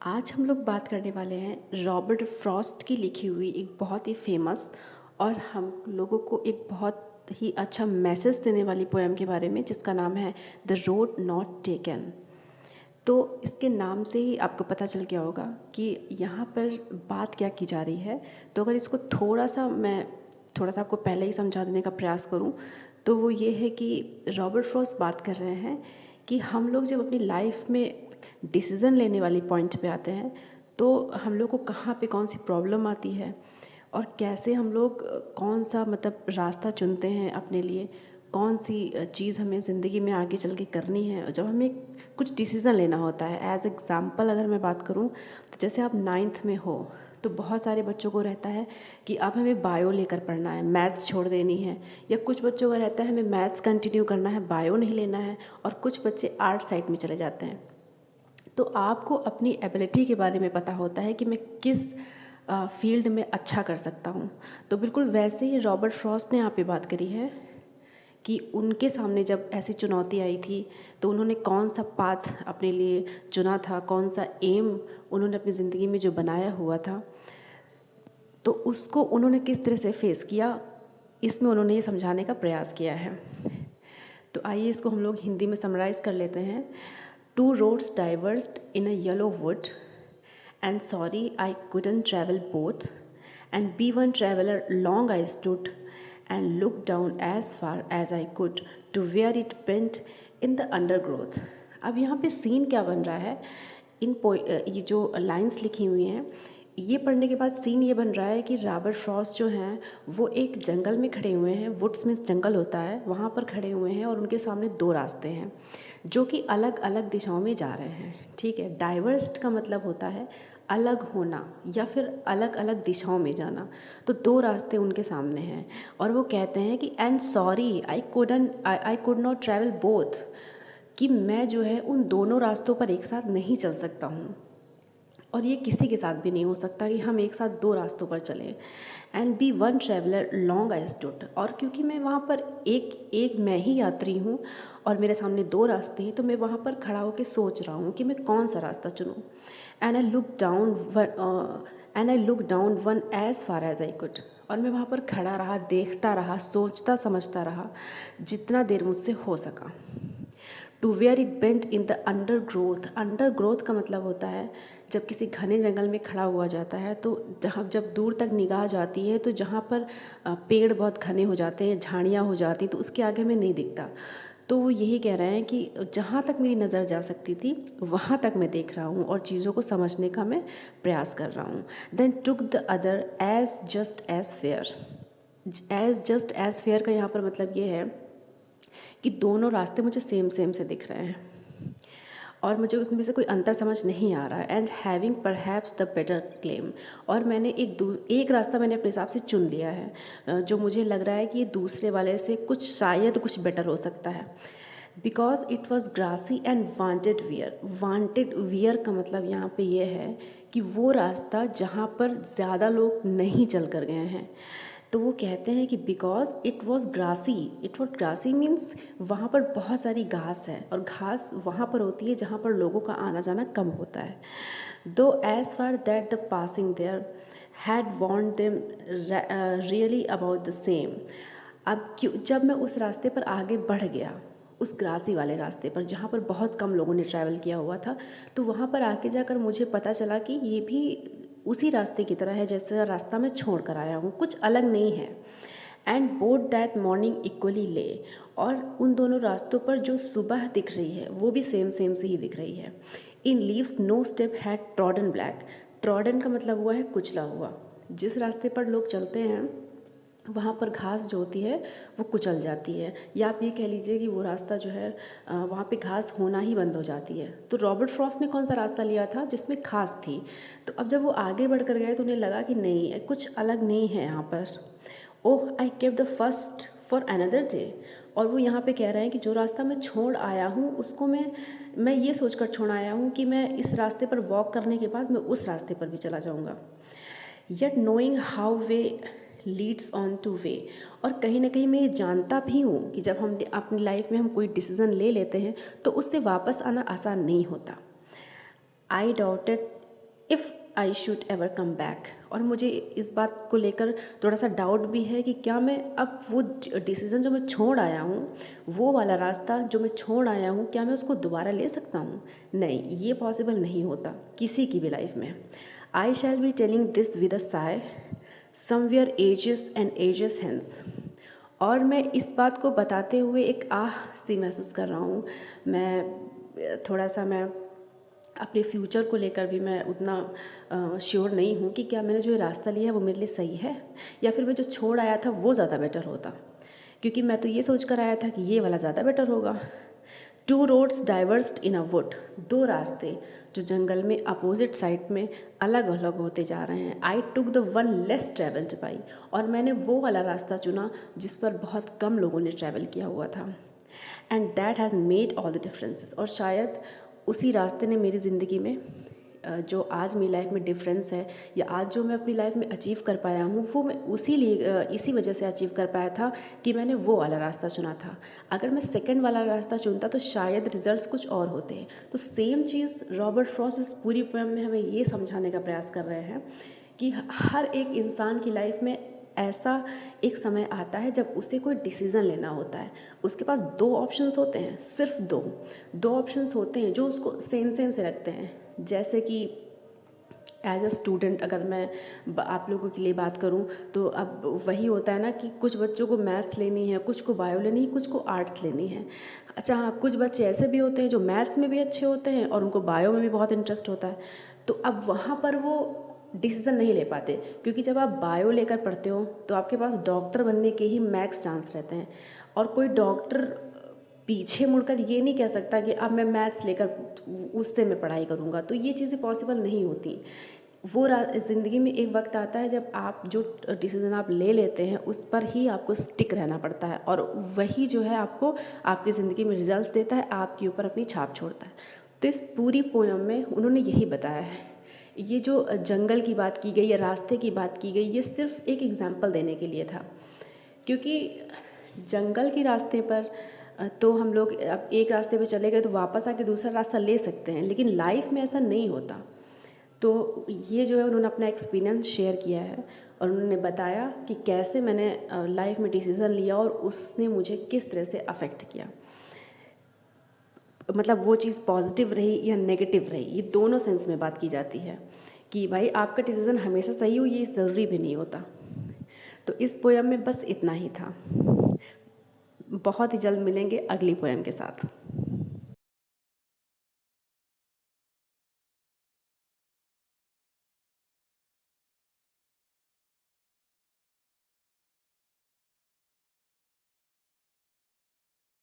आज हम लोग बात करने वाले हैं रॉबर्ट फ्रॉस्ट की लिखी हुई एक बहुत ही फेमस और हम लोगों को एक बहुत ही अच्छा मैसेज देने वाली पोएम के बारे में, जिसका नाम है द रोड नॉट टेकन। तो इसके नाम से ही आपको पता चल गया होगा कि यहाँ पर बात क्या की जा रही है। तो अगर इसको थोड़ा सा आपको पहले ही समझा देने का प्रयास करूँ तो वो ये है कि रॉबर्ट फ्रॉस्ट बात कर रहे हैं कि हम लोग जब अपनी लाइफ में डिसीज़न लेने वाली पॉइंट पे आते हैं तो हम लोग को कहाँ पे कौन सी प्रॉब्लम आती है और कैसे हम लोग कौन सा मतलब रास्ता चुनते हैं अपने लिए, कौन सी चीज़ हमें ज़िंदगी में आगे चल के करनी है जब हमें कुछ डिसीज़न लेना होता है। एज एग्ज़ाम्पल अगर मैं बात करूँ तो जैसे आप 9th में हो तो बहुत सारे बच्चों को रहता है कि अब हमें बायो लेकर पढ़ना है, मैथ्स छोड़ देनी है, या कुछ बच्चों का रहता है हमें मैथ्स कंटिन्यू करना है, बायो नहीं लेना है, और कुछ बच्चे आर्ट साइड में चले जाते हैं। तो आपको अपनी एबिलिटी के बारे में पता होता है कि मैं किस फील्ड में अच्छा कर सकता हूँ। तो बिल्कुल वैसे ही रॉबर्ट फ्रॉस्ट ने यहाँ पे बात करी है कि उनके सामने जब ऐसी चुनौती आई थी तो उन्होंने कौन सा पाथ अपने लिए चुना था, कौन सा एम उन्होंने अपनी ज़िंदगी में जो बनाया हुआ था, तो उसको उन्होंने किस तरह से फेस किया, इसमें उन्होंने ये समझाने का प्रयास किया है। तो आइए इसको हम लोग हिंदी में समराइज़ कर लेते हैं। Two roads diverged in a yellow wood and sorry I couldn't travel both, and be one traveler long I stood and looked down as far as I could to where it bent in the undergrowth। अब यहाँ पे scene क्या बन रहा है, ये जो lines लिखी हुई हैं ये पढ़ने के बाद सीन ये बन रहा है कि रॉबर्ट फ्रॉस्ट जो हैं वो एक जंगल में खड़े हुए हैं, वुड्स में जंगल होता है वहाँ पर खड़े हुए हैं, और उनके सामने दो रास्ते हैं जो कि अलग अलग दिशाओं में जा रहे हैं। ठीक है, डाइवर्स्ड का मतलब होता है अलग होना या फिर अलग अलग दिशाओं में जाना। तो दो रास्ते उनके सामने हैं और वो कहते हैं कि and sorry I could not travel both, कि मैं जो है उन दोनों रास्तों पर एक साथ नहीं चल सकता हूँ, और ये किसी के साथ भी नहीं हो सकता कि हम एक साथ दो रास्तों पर चलें। And be one traveller long I stood, और क्योंकि मैं वहाँ पर एक एक मैं ही यात्री हूँ और मेरे सामने दो रास्ते हैं, तो मैं वहाँ पर खड़ा होकर सोच रहा हूँ कि मैं कौन सा रास्ता चुनूँ। And I look down one as far as I could, और मैं वहाँ पर खड़ा रहा, देखता रहा, सोचता समझता रहा जितना देर मुझसे हो सका। To where it bent in the undergrowth, undergrowth का मतलब होता है जब किसी घने जंगल में खड़ा हुआ जाता है तो जहाँ जब दूर तक निगाह जाती है तो जहाँ पर पेड़ बहुत घने हो जाते हैं, झाड़ियाँ हो जाती हैं, तो उसके आगे में नहीं दिखता। तो वो यही कह रहे हैं कि जहाँ तक मेरी नज़र जा सकती थी वहाँ तक मैं देख रहा हूँ और चीज़ों को समझने का मैं प्रयास कर रहा हूँ। Then took the other as just as fair, as just as fair का यहाँ पर मतलब ये है कि दोनों रास्ते मुझे सेम सेम से दिख रहे हैं और मुझे उसमें से कोई अंतर समझ नहीं आ रहा है। And having perhaps the better claim, और मैंने एक रास्ता मैंने अपने हिसाब से चुन लिया है जो मुझे लग रहा है कि ये दूसरे वाले से कुछ शायद कुछ बेटर हो सकता है। Because it was grassy and wanted wear, wanted wear का मतलब यहाँ पे ये है कि वो रास्ता जहाँ पर ज़्यादा लोग नहीं चल कर गए हैं। तो वो कहते हैं कि because it was grassy means वहाँ पर बहुत सारी घास है, और घास वहाँ पर होती है जहाँ पर लोगों का आना जाना कम होता है। Though as far that the passing there had वॉन्ट them really about the same. अब क्यों जब मैं उस रास्ते पर आगे बढ़ गया, उस ग्रासी वाले रास्ते पर जहाँ पर बहुत कम लोगों ने ट्रैवल किया हुआ था, तो वहाँ पर आके जाकर मुझे पता चला कि ये भी उसी रास्ते की तरह है जैसे रास्ता मैं छोड़ कर आया हूँ, कुछ अलग नहीं है। And both that morning equally ले, और उन दोनों रास्तों पर जो सुबह दिख रही है वो भी सेम सेम से ही दिख रही है। In leaves no step had trodden black, trodden का मतलब हुआ है कुचला हुआ। जिस रास्ते पर लोग चलते हैं वहाँ पर घास जो होती है वो कुचल जाती है, या आप ये कह लीजिए कि वो रास्ता जो है वहाँ पे घास होना ही बंद हो जाती है। तो रॉबर्ट फ्रॉस्ट ने कौन सा रास्ता लिया था जिसमें घास थी, तो अब जब वो आगे बढ़ कर गए तो उन्हें लगा कि नहीं, कुछ अलग नहीं है यहाँ पर। Oh I kept the first for another day, और वो यहाँ पे कह रहे हैं कि जो रास्ता मैं छोड़ आया हूँ उसको मैं ये सोच कर छोड़ आया हूँ कि मैं इस रास्ते पर वॉक करने के बाद मैं उस रास्ते पर भी चला जाऊँगा। Yet knowing how way Leeds on two way, और कहीं ना कहीं मैं ये जानता भी हूँ कि जब हम अपनी लाइफ में हम कोई डिसीज़न ले लेते हैं तो उससे वापस आना आसान नहीं होता। आई doubted I should ever come back. और मुझे इस बात को लेकर थोड़ा सा डाउट भी है कि क्या मैं अब वो डिसीज़न जो मैं छोड़ आया हूँ, वो वाला रास्ता जो मैं छोड़ आया हूँ, क्या मैं उसको दोबारा ले सकता हूँ? नहीं, ये पॉसिबल नहीं होता किसी की भी लाइफ में। I shall be telling this with a sigh somewhere ages and ages hence. और मैं इस बात को बताते हुए एक आह सी महसूस कर रहा हूँ। मैं अपने फ्यूचर को लेकर भी मैं उतना श्योर नहीं हूँ कि क्या मैंने जो ये रास्ता लिया है वो मेरे लिए सही है, या फिर मैं जो छोड़ आया था वो ज़्यादा बेटर होता। क्योंकि मैं तो ये सोच कर आया था कि ये वाला ज़्यादा बेटर होगा। Two roads diverged in a wood, दो रास्ते जो जंगल में अपोजिट साइड में अलग अलग होते जा रहे हैं। I took the one less travelled by, और मैंने वो वाला रास्ता चुना जिस पर बहुत कम लोगों ने ट्रैवल किया हुआ था। And that has made all the differences, और शायद उसी रास्ते ने मेरी ज़िंदगी में जो आज मेरी लाइफ में डिफरेंस है, या आज जो मैं अपनी लाइफ में अचीव कर पाया हूँ, वो मैं इसी वजह से अचीव कर पाया था कि मैंने वो वाला रास्ता चुना था। अगर मैं सेकंड वाला रास्ता चुनता तो शायद रिजल्ट्स कुछ और होते हैं। तो सेम चीज़ रॉबर्ट फ्रॉस्ट इस पूरी पोएम में हमें ये समझाने का प्रयास कर रहे हैं कि हर एक इंसान की लाइफ में ऐसा एक समय आता है जब उसे कोई डिसीज़न लेना होता है। उसके पास दो ऑप्शंस होते हैं, सिर्फ दो ऑप्शंस होते हैं जो उसको सेम सेम से रखते हैं। जैसे कि एज अ स्टूडेंट अगर मैं आप लोगों के लिए बात करूं, तो अब वही होता है ना कि कुछ बच्चों को मैथ्स लेनी है, कुछ को बायो लेनी है, कुछ को आर्ट्स लेनी है। अच्छा हाँ, कुछ बच्चे ऐसे भी होते हैं जो मैथ्स में भी अच्छे होते हैं और उनको बायो में भी बहुत इंटरेस्ट होता है। तो अब वहाँ पर वो डिसीज़न नहीं ले पाते, क्योंकि जब आप बायो लेकर पढ़ते हो तो आपके पास डॉक्टर बनने के ही मैक्स चांस रहते हैं। और कोई डॉक्टर पीछे मुड़कर ये नहीं कह सकता कि अब मैं मैथ्स लेकर उससे मैं पढ़ाई करूँगा, तो ये चीज़ें पॉसिबल नहीं होती। वो ज़िंदगी में एक वक्त आता है जब आप जो डिसीज़न आप ले लेते हैं उस पर ही आपको स्टिक रहना पड़ता है, और वही जो है आपको आपकी ज़िंदगी में रिजल्ट्स देता है, आपके ऊपर अपनी छाप छोड़ता है। तो इस पूरी पोएम में उन्होंने यही बताया है। ये जो जंगल की बात की गई या रास्ते की बात की गई, ये सिर्फ एक एग्जाम्पल देने के लिए था। क्योंकि जंगल के रास्ते पर तो हम लोग अब एक रास्ते पे चले गए तो वापस आके दूसरा रास्ता ले सकते हैं, लेकिन लाइफ में ऐसा नहीं होता। तो ये जो है उन्होंने अपना एक्सपीरियंस शेयर किया है, और उन्होंने बताया कि कैसे मैंने लाइफ में डिसीज़न लिया और उसने मुझे किस तरह से अफेक्ट किया। मतलब वो चीज़ पॉजिटिव रही या नेगेटिव रही, ये दोनों सेंस में बात की जाती है कि भाई आपका डिसीज़न हमेशा सही हो ये ज़रूरी भी नहीं होता। तो इस पोएम में बस इतना ही था। बहुत ही जल्द मिलेंगे अगली पोएम के साथ।